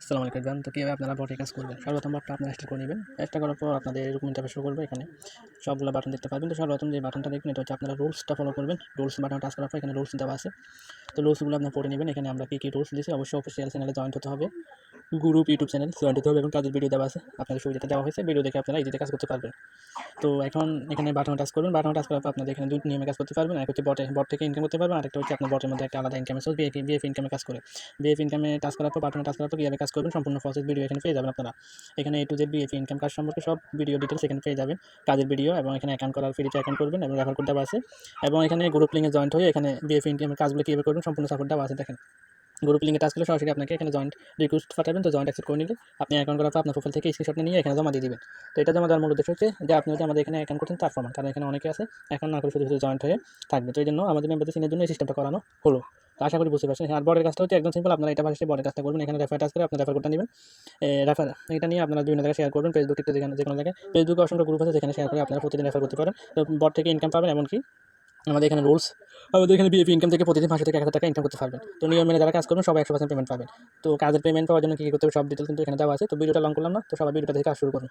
আসসালামু আলাইকুম এভরিওয়ান। তো কীভাবে আপনারা বটে কাজ করবেন? সর্বপ্রথম বটটা আপনারা ইনস্টল করে নেবেন। ইনস্টল করার পর আপনাদের এরকম ইন্টারফেস শো করবে। এখানে সবগুলো বাটন দেখতে পাবেন। তো সর্বপ্রথম যে বাটনটা দেখবেন এটা হচ্ছে আপনারা রুলসটা ফলো করবেন। রুলস বাটন টাচ করার পর এখানে রুলস দেওয়া আছে। তো রুলসগুলো আপনারা পড়ে নেবেন। এখানে আমরা কী রুলস দিয়েছি অবশ্যই অফিসিয়াল চ্যানেলে জয়েন্ট হতে হবে। গ্রুপ ইউটিউব চ্যানেল জয়েন্ট হতে হবে এবং কাজের ভিডিও দেওয়া আছে। আপনাদের সুবিধাটা দেওয়া হয়েছে। ভিডিও দেখে আপনারা ইজিতে কাজ করতে পারবেন। তো এখন এখানে বাটন টাচ করবেন। বাটন টাচ করার পর আপনাদের এখানে ২ নিয়মে কাজ করতে পারবেন। এক হচ্ছে বট থেকে ইনকাম করতে পারবেন। আরেকটা হচ্ছে আপনার বটের মধ্যে একটা আলাদা ইনকামের সোর্স বিএফ ইনকামে কাজ করে। বিএফ ইনকামে টাচ করার পর বাটনে টাচ করার পর কীভাবে কাজ করবেন সম্পূর্ণ প্রসেস ভিডিও এখানে পেয়ে যাবেন আপনারা। এখানে A to Z BF income কাজ সম্পর্কে সব ভিডিও ডিটেইলস এখানে পেয়ে যাবেন। কাজের ভিডিও এবং এখানে অ্যাকাউন্ট করার ফ্রিতে অ্যাকাউন্ট করবেন এবং রেফার কোড দেওয়া আছে। এবং এখানে গ্রুপ লিংকে জয়েন্ট হয়ে এখানে বিএফ ইনকামের কাজগুলো কীভাবে করবেন সম্পূর্ণ সাপোর্ট দেওয়া আছে দেখেন। গ্রুপ লিংকে টাচ করলে সরাসরি আপনাকে এখানে জয়েন্ট রিকোয়েস্ট পাঠাবেন। তো জয়েন্ট অ্যাকসেপ্ট করে নিলে আপনি অ্যাকাউন্ট করার পর আপনার প্রোফাইল থেকে স্ক্রিনশট নিয়ে এখানে জমা দিয়ে দিবেন। তো এটা জমা দেওয়ার মূল উদ্দেশ্য হচ্ছে যে আপনি যদি আমাদের এখানে অ্যাকাউন্ট করছেন তার প্রমাণ। কারণ এখানে অনেকে আছে অ্যাকাউন্ট না করে শুধু জয়েন্ট হয়ে থাকবে। তো এই জন্য আমাদের মেম্বারদের চিনার জন্য এই সিস্টেমটা করানো হলো। তো আশা করি বুঝতে পারছেন। আর বটের কাজটা হচ্ছে একদম সিম্পল। আপনারা এটা পাশে বটের কাজটা করবেন। এখানে রেফার টাচ করে আপনার রেফার কোডটা নেবেন। রেফার এটা নিয়ে আপনারা বিভিন্ন জায়গায় শেয়ার করবেন। ফেসবুক, টিকটক যেকোনো জায়গায়। ফেসবুকে অসংখ্য গ্রুপ আছে যেখানে শেয়ার করে আপনারা প্রতিদিন রেফার করতে পারেন। তো বট থেকে ইনকাম পাবেন। এমনকি আমাদের এখানে রুলস আমাদের এখানে বিএপি ইনকাম থেকে প্রতিদিন 500 থেকে 1000 টাকা ইনকাম করতে পারবেন। তো নিয়ম মেনে যারা কাজ করবেন সবাই 100% পেমেন্ট পাবেন। তো কাজের পেমেন্ট পাওয়ার জন্য কী করতে হবে সব ডিটেইলস কিন্তু এখানে দেওয়া আছে। তো ভিডিওটা লং করলাম না। তো সবাই ভিডিওটা দেখে কাজ শুরু করুন।